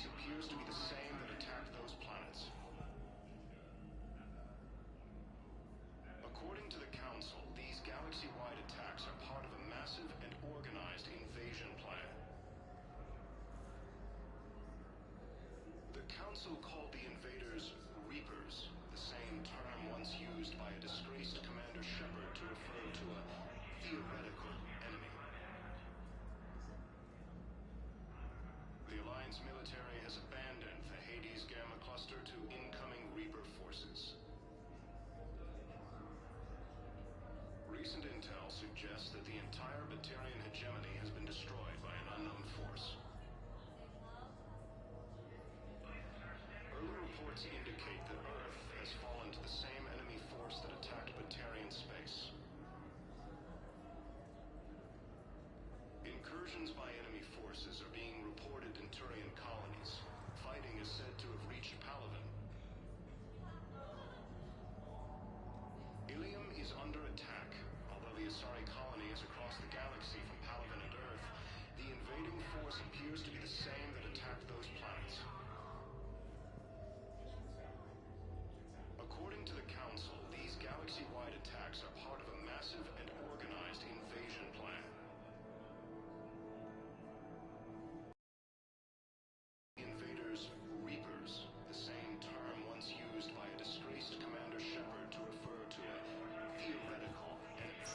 force appears to be the same that attacked those planets. According to the Council, these galaxy-wide attacks are part of a massive and organized invasion plan. The Council called the invaders Reapers, the same term once used by a disgraced Commander Shepard to refer to a theoretical enemy. The Alliance military has abandoned the Hades Gamma Cluster to incoming Reaper forces. Recent intel suggests that the entire Batarian hegemony has been destroyed by an unknown force. Early reports indicate that Earth has fallen to the same enemy force that attacked Batarian space. Incursions by enemy forces are being reported in Turian colonies. Fighting is said to have reached Palaven. Ilium is under attack. Although the Asari colony is across the galaxy from Palaven and Earth, the invading force appears to be the same that attacked those planets. According to the Council, these galaxy-wide attacks are part of a massive and organized invasion plan. Invaders Reapers, the same term once used by a disgraced Commander Shepard to refer to a theoretical enemy.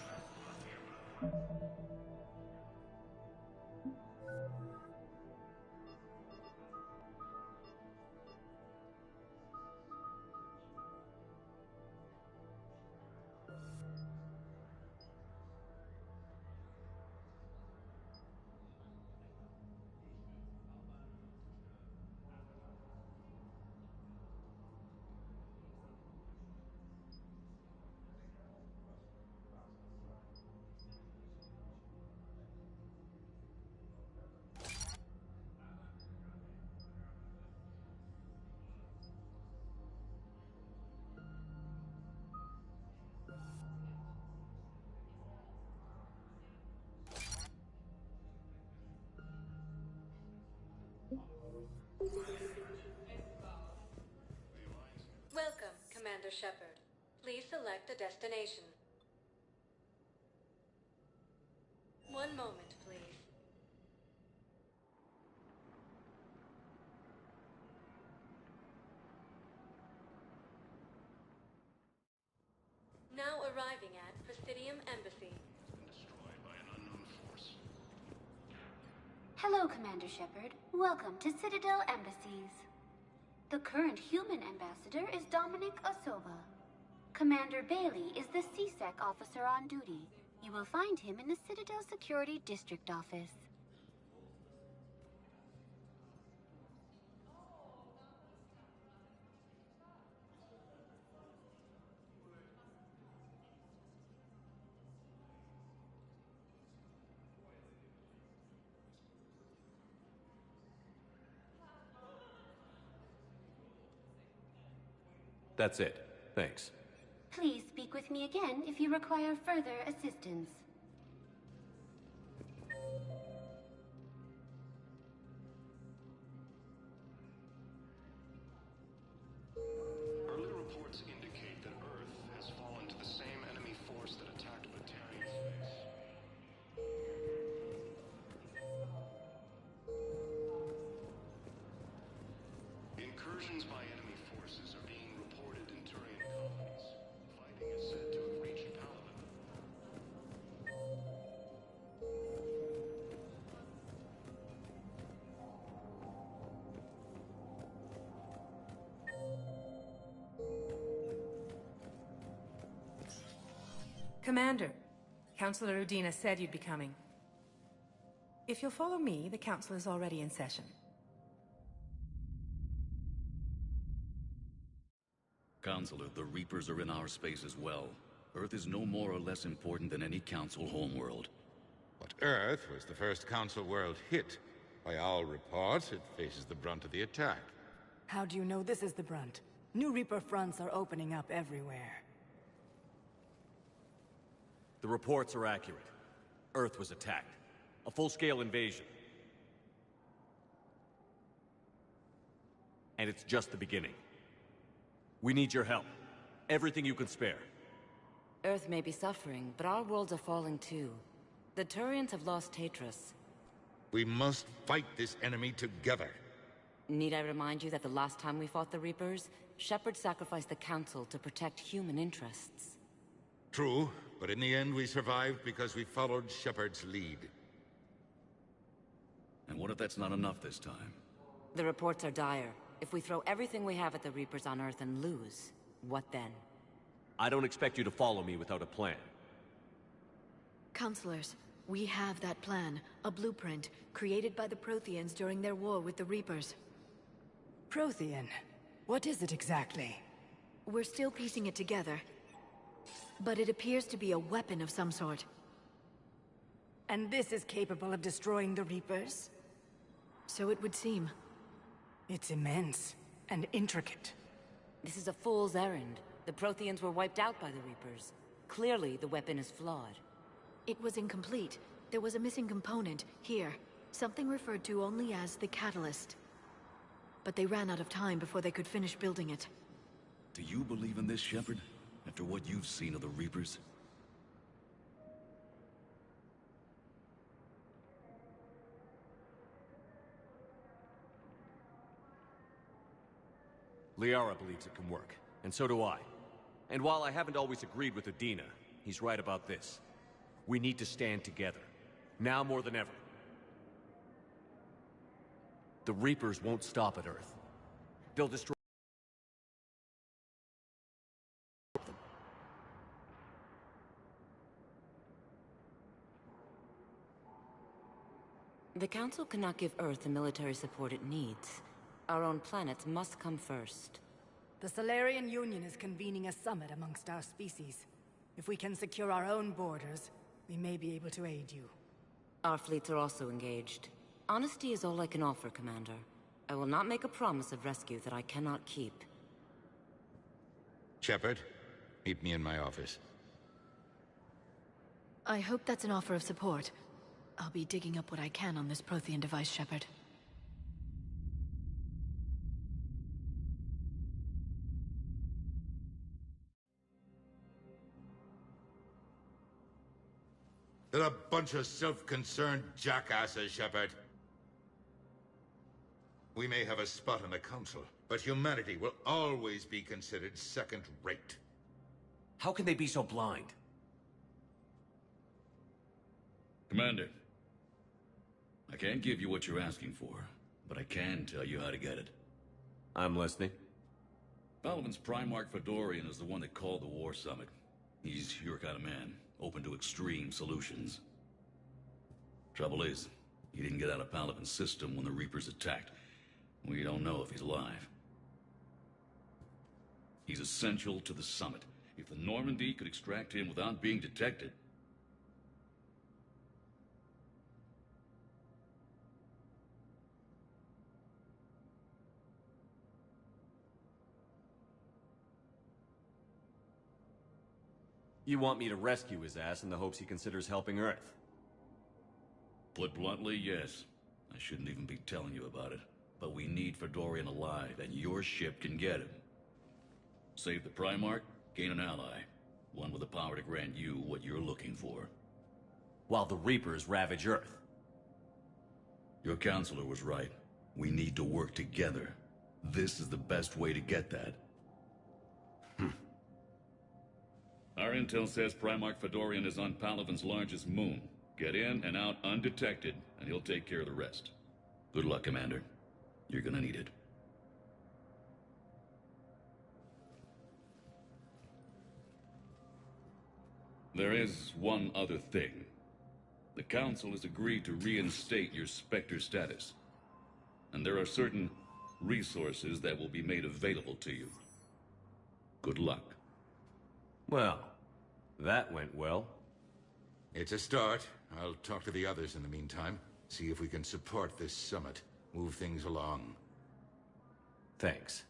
Welcome, Commander Shepard. Please select a destination. One moment, please. Now arriving at Presidium Embassy. Destroyed by an unknown force. Hello, Commander Shepard. Welcome to Citadel Embassies. The current human ambassador is Dominic Osova. Commander Bailey is the CSEC officer on duty. You will find him in the Citadel Security District office. That's it. Thanks. Please speak with me again if you require further assistance. Early reports indicate that Earth has fallen to the same enemy force that attacked Batarian space. Incursions by enemy forces are being reported in Turian colonies. Fighting is said to have reached Palaven. Commander, Councillor Udina said you'd be coming. If you'll follow me, the Council is already in session. Counselor, the Reapers are in our space as well. Earth is no more or less important than any Council homeworld. But Earth was the first Council world hit. By all reports, it faces the brunt of the attack. How do you know this is the brunt? New Reaper fronts are opening up everywhere. The reports are accurate. Earth was attacked. A full-scale invasion. And it's just the beginning. We need your help. Everything you can spare. Earth may be suffering, but our worlds are falling too. The Turians have lost Tatris. We must fight this enemy together. Need I remind you that the last time we fought the Reapers, Shepard sacrificed the Council to protect human interests? True, but in the end we survived because we followed Shepard's lead. And what if that's not enough this time? The reports are dire. If we throw everything we have at the Reapers on Earth and lose, what then? I don't expect you to follow me without a plan. Counselors, we have that plan. A blueprint, created by the Protheans during their war with the Reapers. Prothean? What is it exactly? We're still piecing it together. But it appears to be a weapon of some sort. And this is capable of destroying the Reapers? So it would seem. It's immense and intricate. This is a fool's errand. The Protheans were wiped out by the Reapers. Clearly, the weapon is flawed. It was incomplete. There was a missing component, here. Something referred to only as the Catalyst. But they ran out of time before they could finish building it. Do you believe in this, Shepard? After what you've seen of the Reapers? Liara believes it can work, and so do I. And while I haven't always agreed with Udina, he's right about this. We need to stand together, now more than ever. The Reapers won't stop at Earth. They'll destroy... The Council cannot give Earth the military support it needs. Our own planets must come first. The Solarian Union is convening a summit amongst our species. If we can secure our own borders, we may be able to aid you. Our fleets are also engaged. Honesty is all I can offer, Commander. I will not make a promise of rescue that I cannot keep. Shepard, meet me in my office. I hope that's an offer of support. I'll be digging up what I can on this Prothean device, Shepard. They're a bunch of self-concerned jackasses, Shepard. We may have a spot in the Council, but humanity will always be considered second-rate. How can they be so blind? Commander, I can't give you what you're asking for, but I can tell you how to get it. I'm listening. Palaven's Primarch Fedorian is the one that called the War Summit. He's your kind of man, open to extreme solutions. Trouble is, he didn't get out of Palaven's system when the Reapers attacked. We don't know if he's alive. He's essential to the summit. If the Normandy could extract him without being detected... You want me to rescue his ass in the hopes he considers helping Earth? Put bluntly, yes. I shouldn't even be telling you about it. But we need Fedorian alive, and your ship can get him. Save the Primarch, gain an ally. One with the power to grant you what you're looking for. While the Reapers ravage Earth. Your counselor was right. We need to work together. This is the best way to get that. Our intel says Primarch Fedorian is on Palaven's largest moon. Get in and out undetected, and he'll take care of the rest. Good luck, Commander. You're gonna need it. There is one other thing. The Council has agreed to reinstate your Spectre status. And there are certain resources that will be made available to you. Good luck. Well, that went well. It's a start. I'll talk to the others in the meantime. See if we can support this summit. Move things along. Thanks.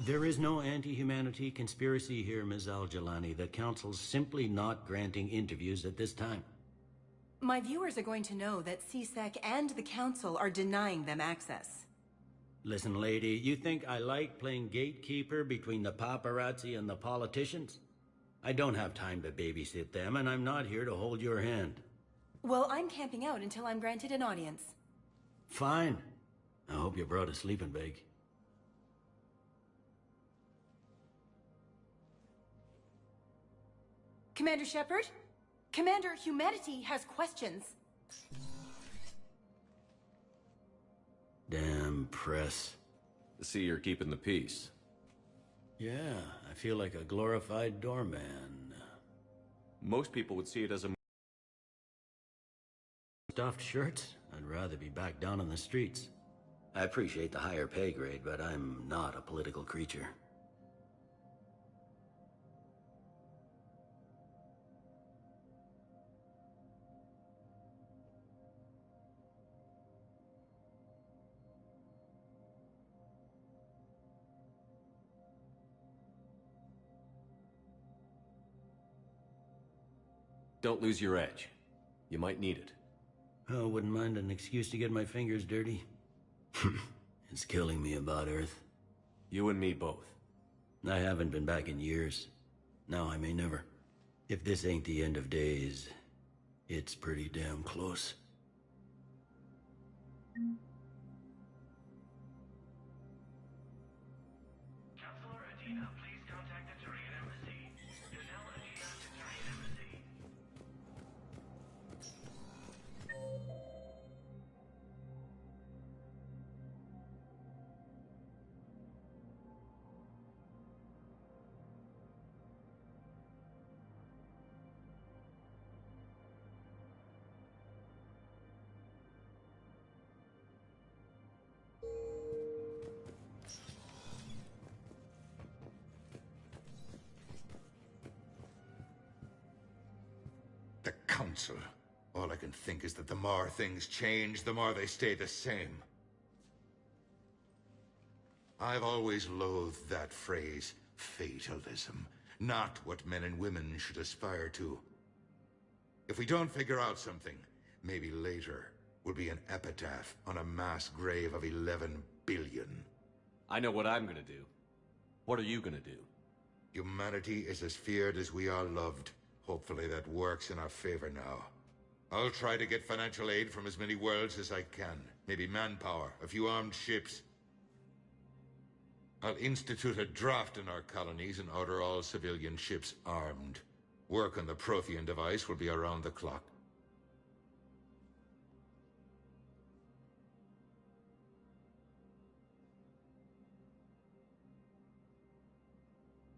There is no anti-humanity conspiracy here, Ms. Al-Jalani. The Council's simply not granting interviews at this time. My viewers are going to know that CSEC and the Council are denying them access. Listen, lady, you think I like playing gatekeeper between the paparazzi and the politicians? I don't have time to babysit them, and I'm not here to hold your hand. Well, I'm camping out until I'm granted an audience. Fine. I hope you brought a sleeping bag. Commander Shepard? Commander, humanity has questions. Damn press. See, you're keeping the peace. Yeah, I feel like a glorified doorman. Most people would see it as a... Stuffed shirts? I'd rather be back down on the streets. I appreciate the higher pay grade, but I'm not a political creature. Don't lose your edge. You might need it. Oh, wouldn't mind an excuse to get my fingers dirty. It's killing me about Earth. You and me both. I haven't been back in years. Now I may never. If this ain't the end of days, it's pretty damn close. Counselor Adina, please contact the Turian Embassy. Tell Adina to Turian Embassy. The Council. All I can think is that the more things change, the more they stay the same. I've always loathed that phrase, fatalism. Not what men and women should aspire to. If we don't figure out something, maybe later will be an epitaph on a mass grave of 11 billion. I know what I'm gonna do. What are you gonna do? Humanity is as feared as we are loved. Hopefully that works in our favor now. I'll try to get financial aid from as many worlds as I can. Maybe manpower, a few armed ships. I'll institute a draft in our colonies and order all civilian ships armed. Work on the Prothean device will be around the clock.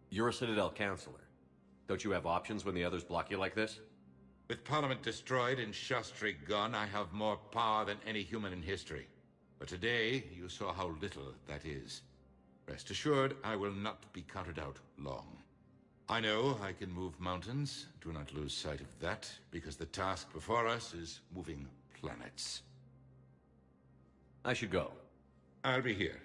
You're a Citadel counselor. Don't you have options when the others block you like this? With Parliament destroyed and Shastri gone, I have more power than any human in history. But today, you saw how little that is. Rest assured, I will not be counted out long. I know I can move mountains. Do not lose sight of that, because the task before us is moving planets. I should go. I'll be here.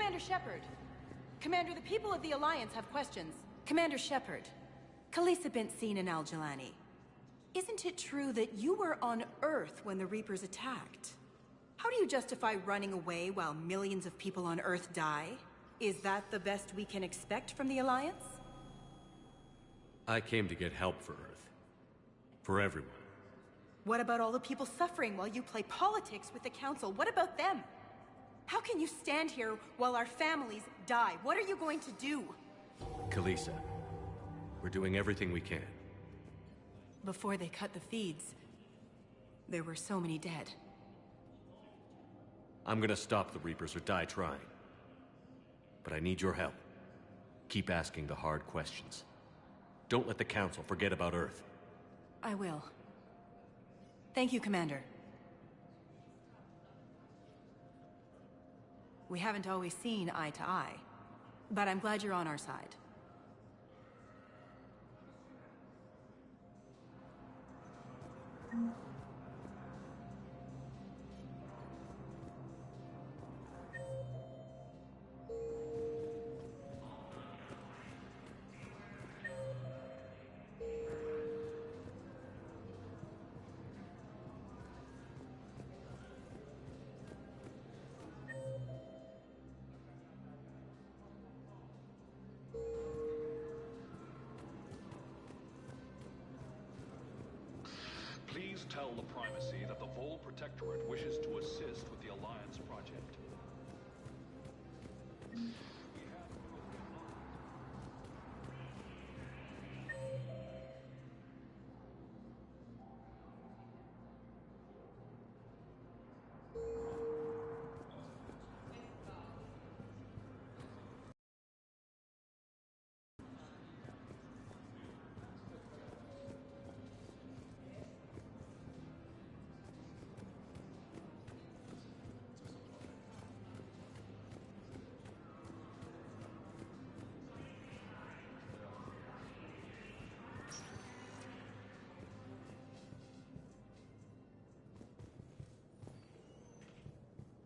Commander Shepard! Commander, the people of the Alliance have questions. Commander Shepard, Khalisah bint Sin and Al-Jalani. Isn't it true that you were on Earth when the Reapers attacked? How do you justify running away while millions of people on Earth die? Is that the best we can expect from the Alliance? I came to get help for Earth. For everyone. What about all the people suffering while you play politics with the Council? What about them? How can you stand here while our families die? What are you going to do? Khalisah, we're doing everything we can. Before they cut the feeds, there were so many dead. I'm gonna stop the Reapers or die trying. But I need your help. Keep asking the hard questions. Don't let the Council forget about Earth. I will. Thank you, Commander. We haven't always seen eye to eye, but I'm glad you're on our side. Please tell the Primacy that the Vol Protectorate wishes to assist with the Alliance project.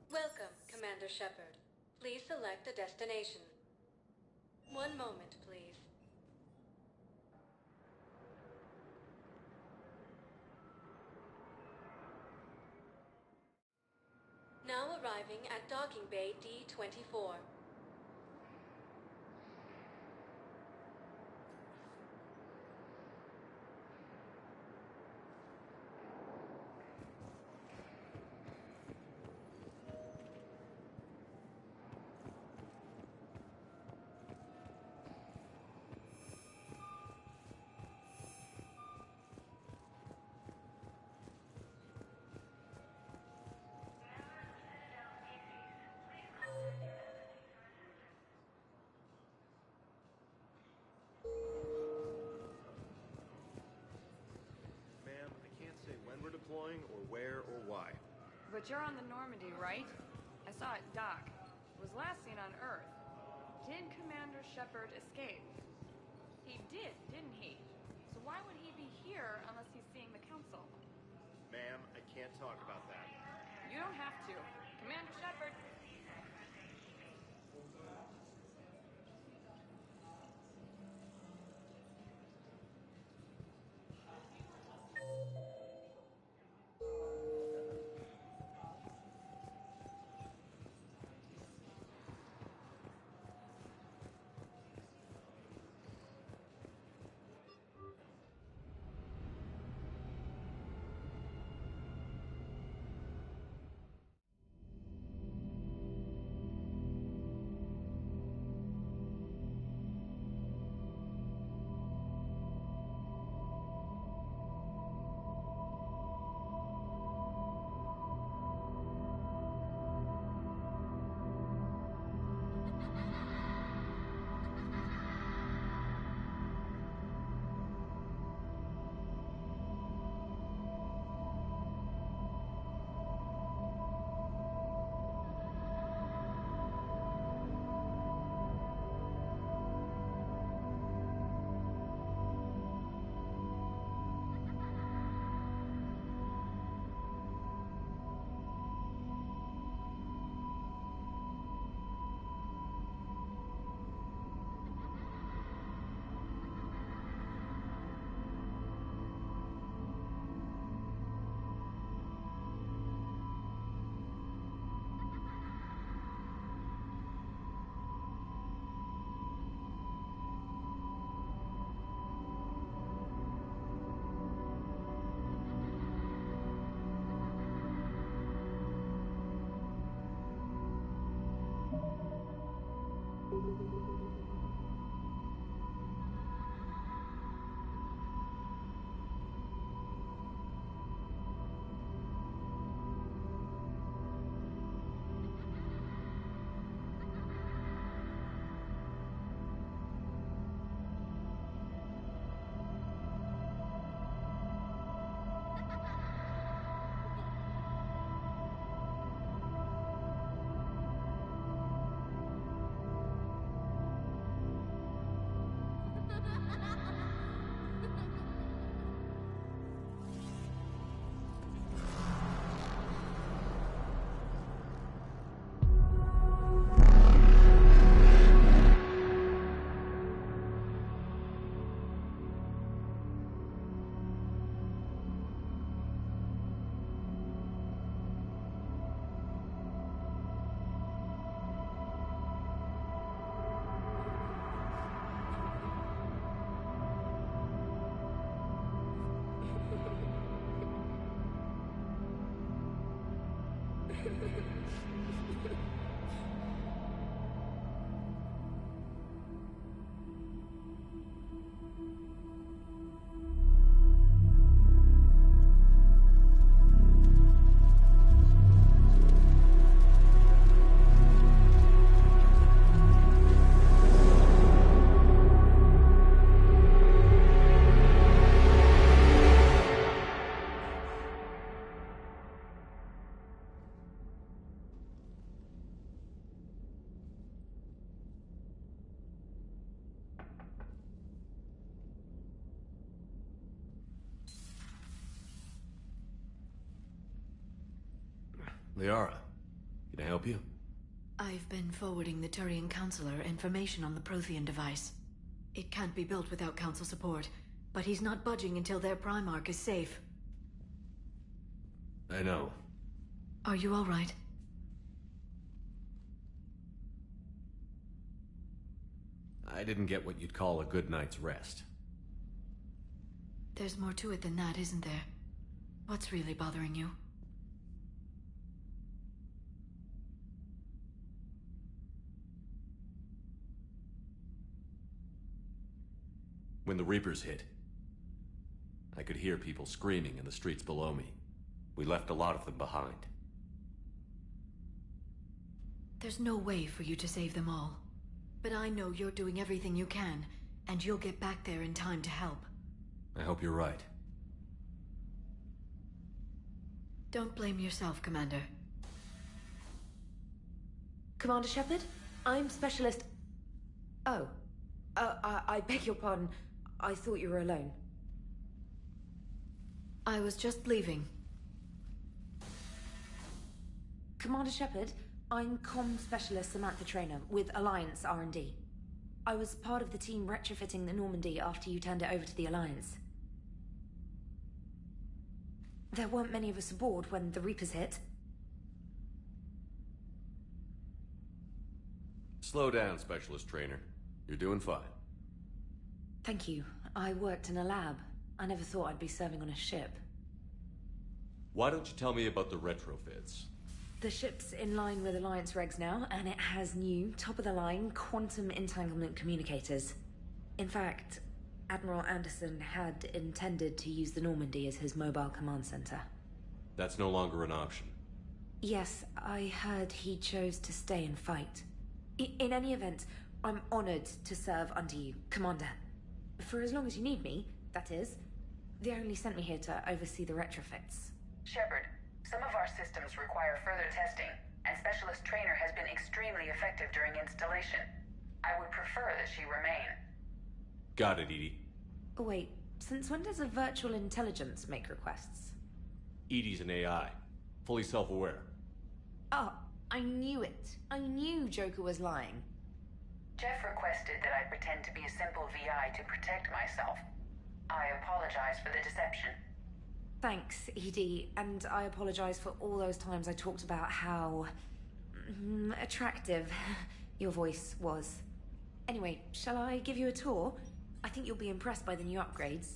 Welcome, Commander Shepard. Please select a destination. One moment, please. Now arriving at Docking Bay D-24. Ma'am, I can't say when we're deploying or where or why. But you're on the Normandy, right? I saw it dock. Was last seen on Earth. Did Commander Shepard escape? He did, didn't he? So why would he be here unless he's seeing the Council? Ma'am, I can't talk about that. You don't have to. Commander Shepard. Liara, can I help you? I've been forwarding the Turian Counselor information on the Prothean device. It can't be built without Council support, but he's not budging until their Primarch is safe. I know. Are you all right? I didn't get what you'd call a good night's rest. There's more to it than that, isn't there? What's really bothering you? When the Reapers hit, I could hear people screaming in the streets below me. We left a lot of them behind. There's no way for you to save them all. But I know you're doing everything you can, and you'll get back there in time to help. I hope you're right. Don't blame yourself, Commander. Commander Shepard? I'm Specialist... Oh. I beg your pardon. I thought you were alone. I was just leaving. Commander Shepard, I'm Comm Specialist Samantha Traynor with Alliance R&D. I was part of the team retrofitting the Normandy after you turned it over to the Alliance. There weren't many of us aboard when the Reapers hit. Slow down, Specialist Trainer. You're doing fine. Thank you. I worked in a lab. I never thought I'd be serving on a ship. Why don't you tell me about the retrofits? The ship's in line with Alliance regs now, and it has new, top-of-the-line, quantum entanglement communicators. In fact, Admiral Anderson had intended to use the Normandy as his mobile command center. That's no longer an option. Yes, I heard he chose to stay and fight. In any event, I'm honored to serve under you, Commander. For as long as you need me, that is. They only sent me here to oversee the retrofits. Shepard, some of our systems require further testing, and Specialist Trainer has been extremely effective during installation. I would prefer that she remain. Got it, Edie. Oh, wait, since when does a virtual intelligence make requests? Edie's an AI, fully self-aware. Oh, I knew it. I knew Joker was lying. Jeff requested that I pretend to be a simple VI to protect myself. I apologize for the deception. Thanks, Edie, and I apologize for all those times I talked about how... attractive your voice was. Anyway, shall I give you a tour? I think you'll be impressed by the new upgrades.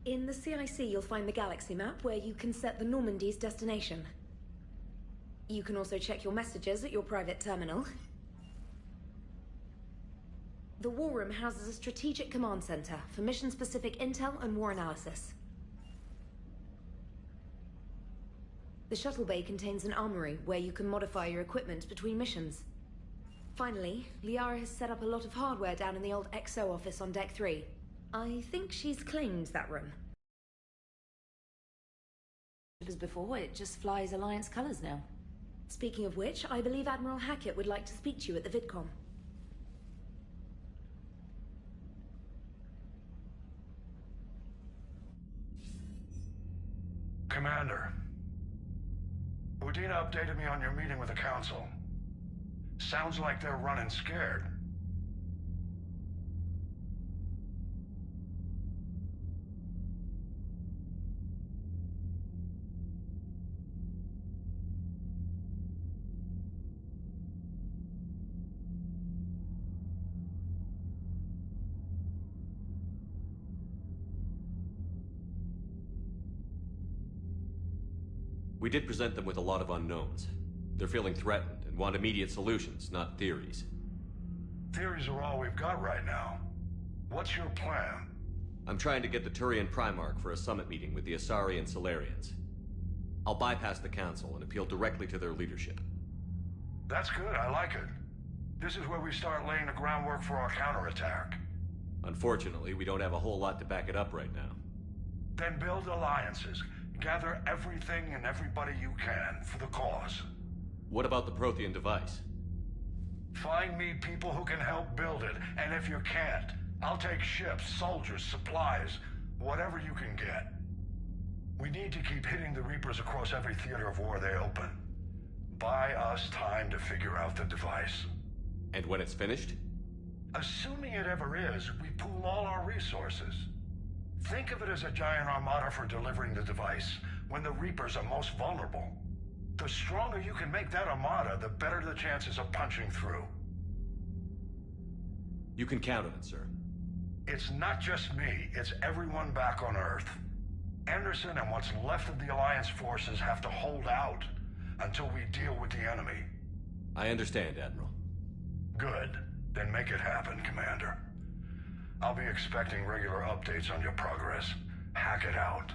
In the CIC, you'll find the galaxy map where you can set the Normandy's destination. You can also check your messages at your private terminal. The War Room houses a strategic command center for mission-specific intel and war analysis. The shuttle bay contains an armory where you can modify your equipment between missions. Finally, Liara has set up a lot of hardware down in the old XO office on Deck 3. I think she's claimed that room. As before, it just flies Alliance colors now. Speaking of which, I believe Admiral Hackett would like to speak to you at the VidCom. Commander, Udina updated me on your meeting with the Council. Sounds like they're running scared. We did present them with a lot of unknowns. They're feeling threatened and want immediate solutions, not theories. Theories are all we've got right now. What's your plan? I'm trying to get the Turian Primarch for a summit meeting with the Asari and Solarians. I'll bypass the Council and appeal directly to their leadership. That's good, I like it. This is where we start laying the groundwork for our counterattack. Unfortunately, we don't have a whole lot to back it up right now. Then build alliances. Gather everything and everybody you can for the cause. What about the Prothean device? Find me people who can help build it, and if you can't, I'll take ships, soldiers, supplies, whatever you can get. We need to keep hitting the Reapers across every theater of war they open. Buy us time to figure out the device. And when it's finished? Assuming it ever is, we pool all our resources. Think of it as a giant armada for delivering the device, when the Reapers are most vulnerable. The stronger you can make that armada, the better the chances of punching through. You can count on it, sir. It's not just me, it's everyone back on Earth. Anderson and what's left of the Alliance forces have to hold out until we deal with the enemy. I understand, Admiral. Good. Then make it happen, Commander. I'll be expecting regular updates on your progress. Hack it out.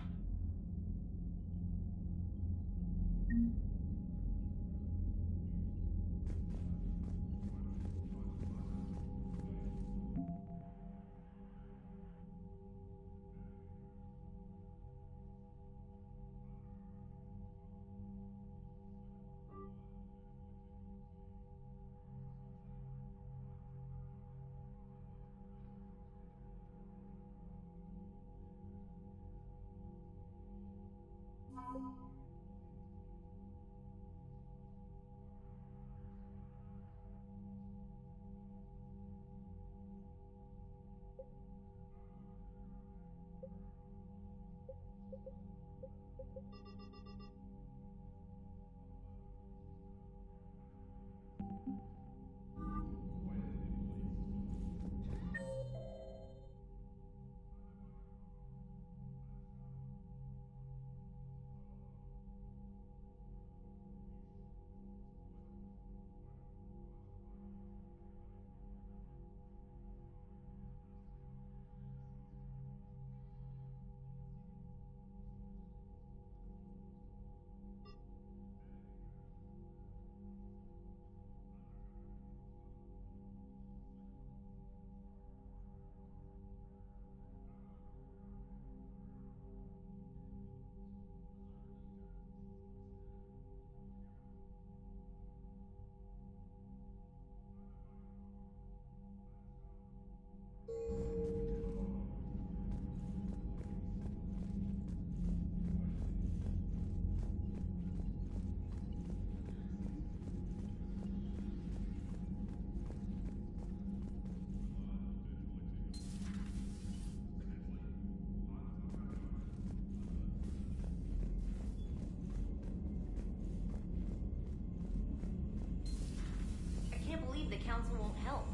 The Council won't help.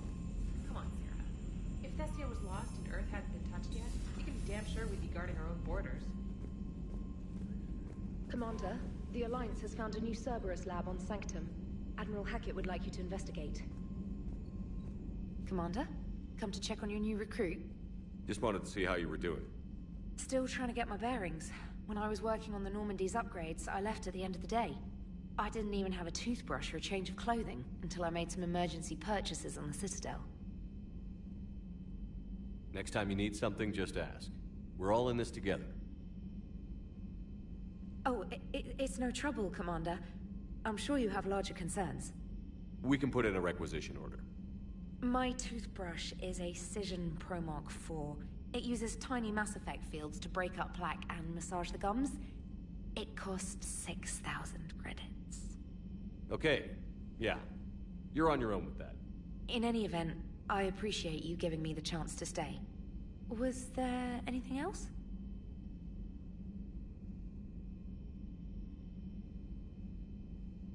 Come on, Sarah. If Thessia was lost and Earth hadn't been touched yet, you can be damn sure we'd be guarding our own borders. Commander, the Alliance has found a new Cerberus lab on Sanctum. Admiral Hackett would like you to investigate. Commander, come to check on your new recruit? Just wanted to see how you were doing. Still trying to get my bearings. When I was working on the Normandy's upgrades, I left at the end of the day. I didn't even have a toothbrush or a change of clothing until I made some emergency purchases on the Citadel. Next time you need something, just ask. We're all in this together. Oh, it's no trouble, Commander. I'm sure you have larger concerns. We can put in a requisition order. My toothbrush is a Cision Pro Mark IV. It uses tiny Mass Effect fields to break up plaque and massage the gums. It costs 6,000 credits. Okay, yeah. You're on your own with that. In any event, I appreciate you giving me the chance to stay. Was there anything else?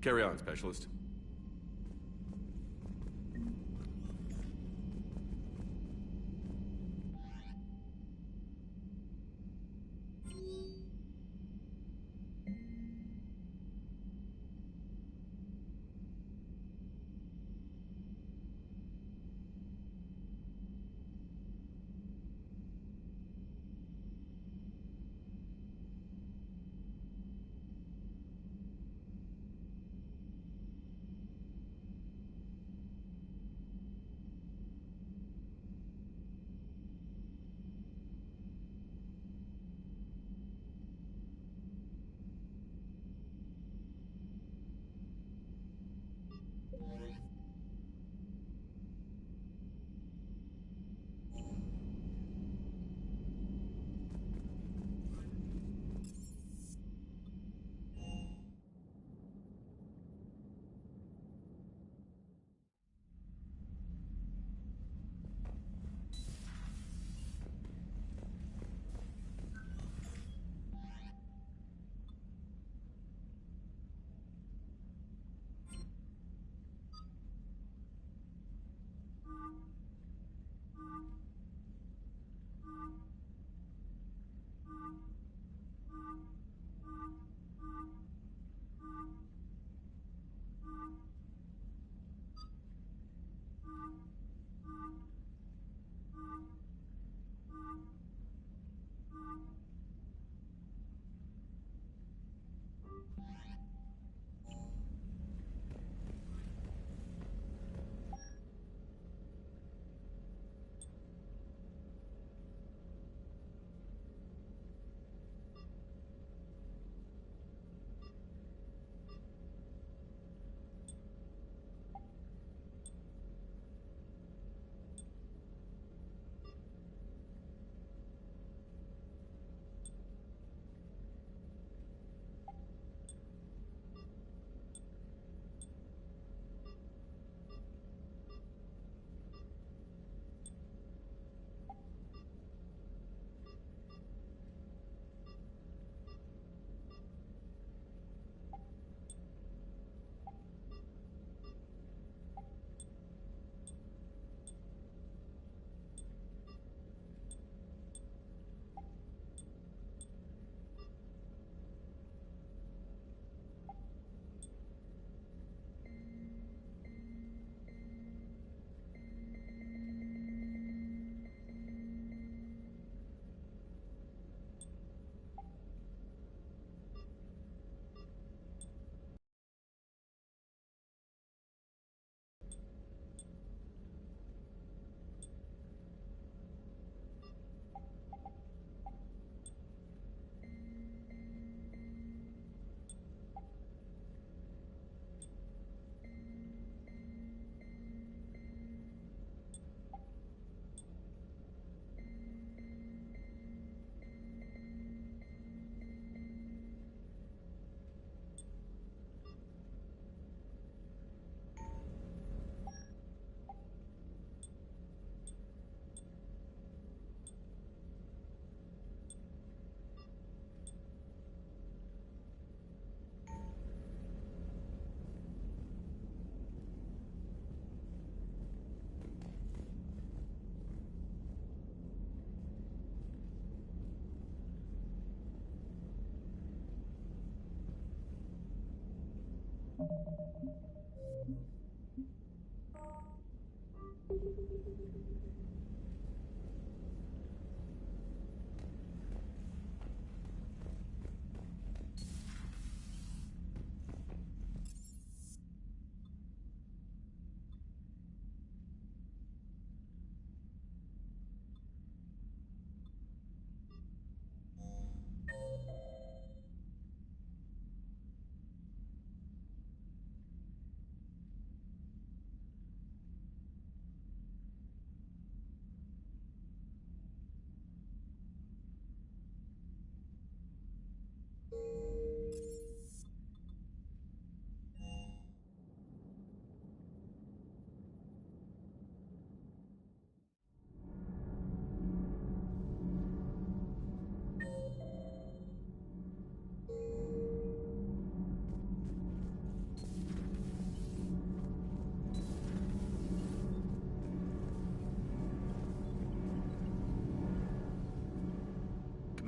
Carry on, Specialist.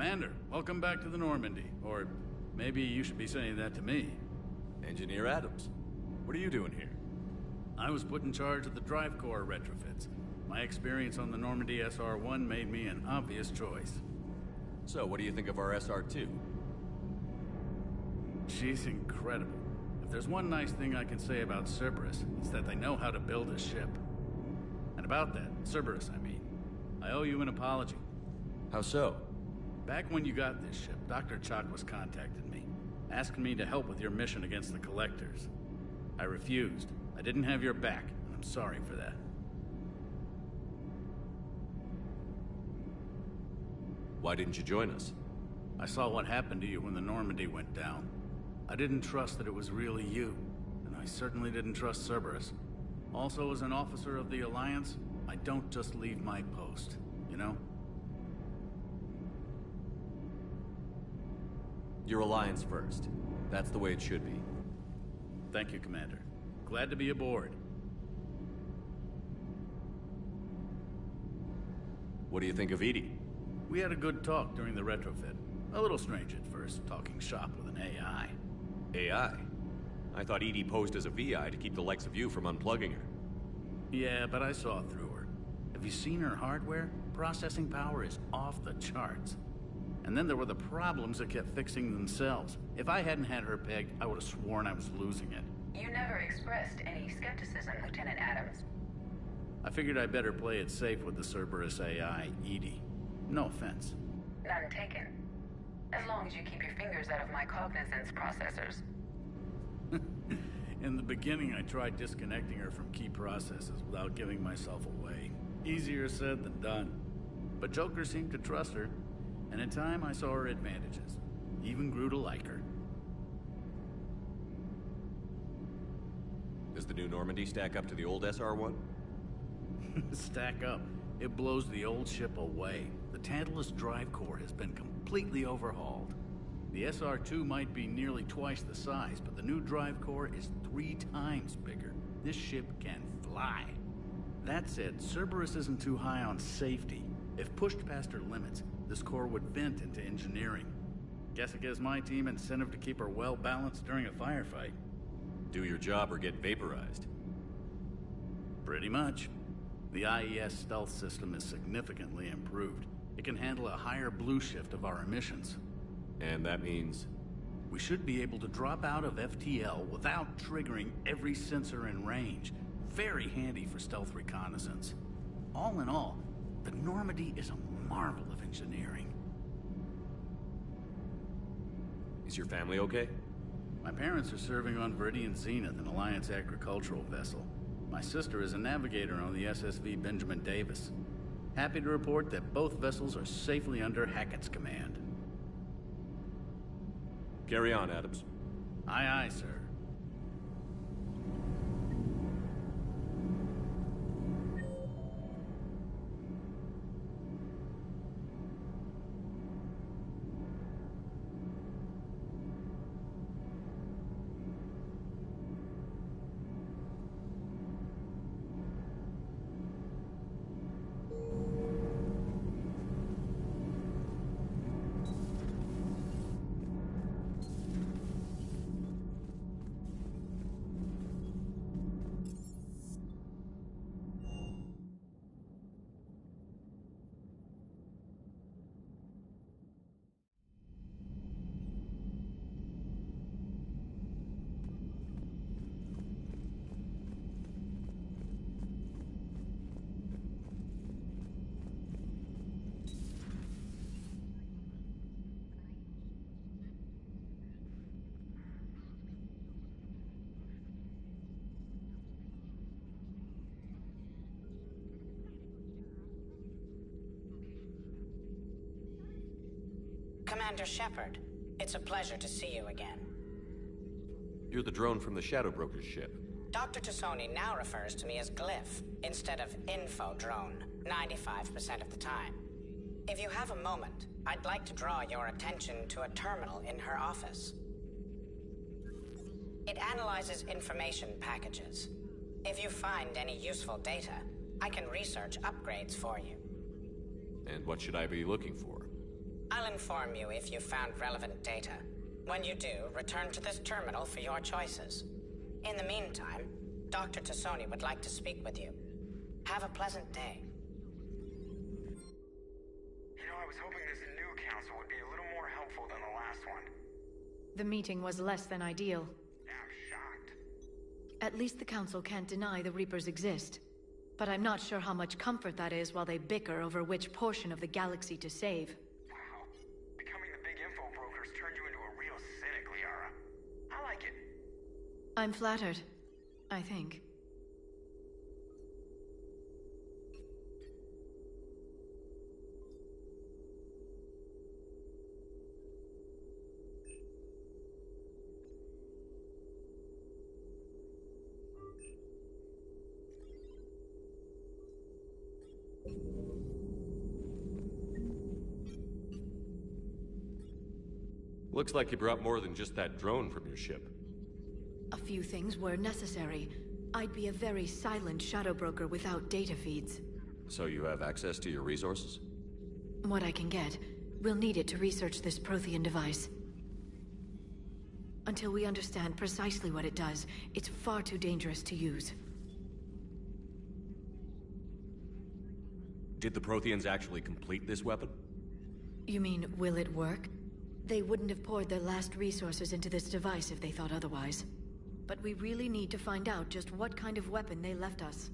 Commander, welcome back to the Normandy. Or maybe you should be saying that to me. Engineer Adams, what are you doing here? I was put in charge of the drive core retrofits. My experience on the Normandy SR-1 made me an obvious choice. So, what do you think of our SR-2? She's incredible. If there's one nice thing I can say about Cerberus, it's that they know how to build a ship. And about that, Cerberus, I mean, I owe you an apology. How so? Back when you got this ship, Dr. Chakwas contacted me, asking me to help with your mission against the Collectors. I refused. I didn't have your back, and I'm sorry for that. Why didn't you join us? I saw what happened to you when the Normandy went down. I didn't trust that it was really you, and I certainly didn't trust Cerberus. Also, as an officer of the Alliance, I don't just leave my post, you know? Your Alliance first. That's the way it should be. Thank you, Commander. Glad to be aboard. What do you think of Edie? We had a good talk during the retrofit. A little strange at first, talking shop with an AI. AI? I thought Edie posed as a VI to keep the likes of you from unplugging her. Yeah, but I saw through her. Have you seen her hardware? Processing power is off the charts. And then there were the problems that kept fixing themselves. If I hadn't had her pegged, I would have sworn I was losing it. You never expressed any skepticism, Lieutenant Adams. I figured I'd better play it safe with the Cerberus AI, Edie. No offense. None taken. As long as you keep your fingers out of my cognizance processors. In the beginning, I tried disconnecting her from key processes without giving myself away. Easier said than done. But Joker seemed to trust her. And in time, I saw her advantages. Even grew to like her. Does the new Normandy stack up to the old SR-1? Stack up. It blows the old ship away. The Tantalus drive core has been completely overhauled. The SR-2 might be nearly twice the size, but the new drive core is 3 times bigger. This ship can fly. That said, Cerberus isn't too high on safety. If pushed past her limits, this core would vent into engineering. Guess it gives my team incentive to keep her well-balanced during a firefight. Do your job or get vaporized. Pretty much. The IES stealth system is significantly improved. It can handle a higher blue shift of our emissions. And that means? We should be able to drop out of FTL without triggering every sensor in range. Very handy for stealth reconnaissance. All in all, the Normandy is a marvel of engineering. Is your family okay? My parents are serving on Viridian Zenith, an Alliance agricultural vessel. My sister is a navigator on the SSV Benjamin Davis. Happy to report that both vessels are safely under Hackett's command. Carry on, Adams. Aye, aye, sir. Commander Shepard, it's a pleasure to see you again. You're the drone from the Shadow Broker's ship. Dr. Tassoni now refers to me as Glyph, instead of Info Drone, 95% of the time. If you have a moment, I'd like to draw your attention to a terminal in her office. It analyzes information packages. If you find any useful data, I can research upgrades for you. And what should I be looking for? I'll inform you if you found relevant data. When you do, return to this terminal for your choices. In the meantime, Dr. Tassoni would like to speak with you. Have a pleasant day. You know, I was hoping this new council would be a little more helpful than the last one. The meeting was less than ideal. I'm shocked. At least the council can't deny the Reapers exist. But I'm not sure how much comfort that is while they bicker over which portion of the galaxy to save. Wow. Becoming the big info brokers turned you into a real cynic, Liara. I like it. I'm flattered, I think. Looks like you brought more than just that drone from your ship. A few things were necessary. I'd be a very silent shadow broker without data feeds. So you have access to your resources? What I can get. We'll need it to research this Prothean device. Until we understand precisely what it does, it's far too dangerous to use. Did the Protheans actually complete this weapon? You mean, will it work? They wouldn't have poured their last resources into this device if they thought otherwise. But we really need to find out just what kind of weapon they left us.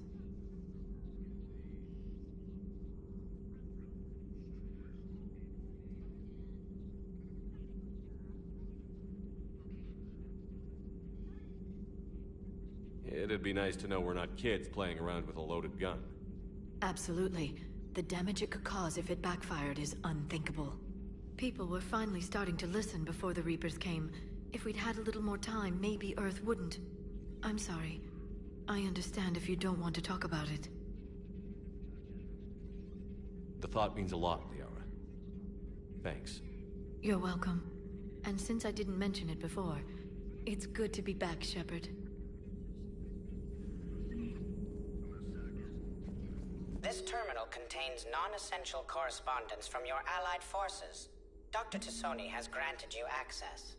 It'd be nice to know we're not kids playing around with a loaded gun. Absolutely. The damage it could cause if it backfired is unthinkable. People were finally starting to listen before the Reapers came. If we'd had a little more time, maybe Earth wouldn't. I'm sorry. I understand if you don't want to talk about it. The thought means a lot, Liara. Thanks. You're welcome. And since I didn't mention it before, it's good to be back, Shepard. This terminal contains non-essential correspondence from your allied forces. Dr. Tassoni has granted you access.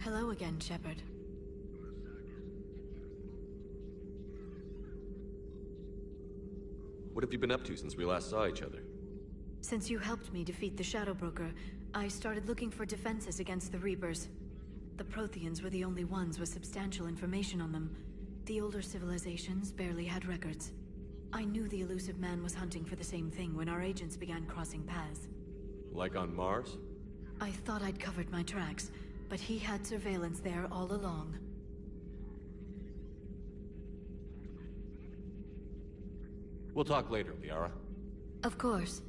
Hello again, Shepard. What have you been up to since we last saw each other? Since you helped me defeat the Shadow Broker, I started looking for defenses against the Reapers. The Protheans were the only ones with substantial information on them. The older civilizations barely had records. I knew the Illusive Man was hunting for the same thing when our agents began crossing paths. Like on Mars? I thought I'd covered my tracks, but he had surveillance there all along. We'll talk later, Liara. Of course.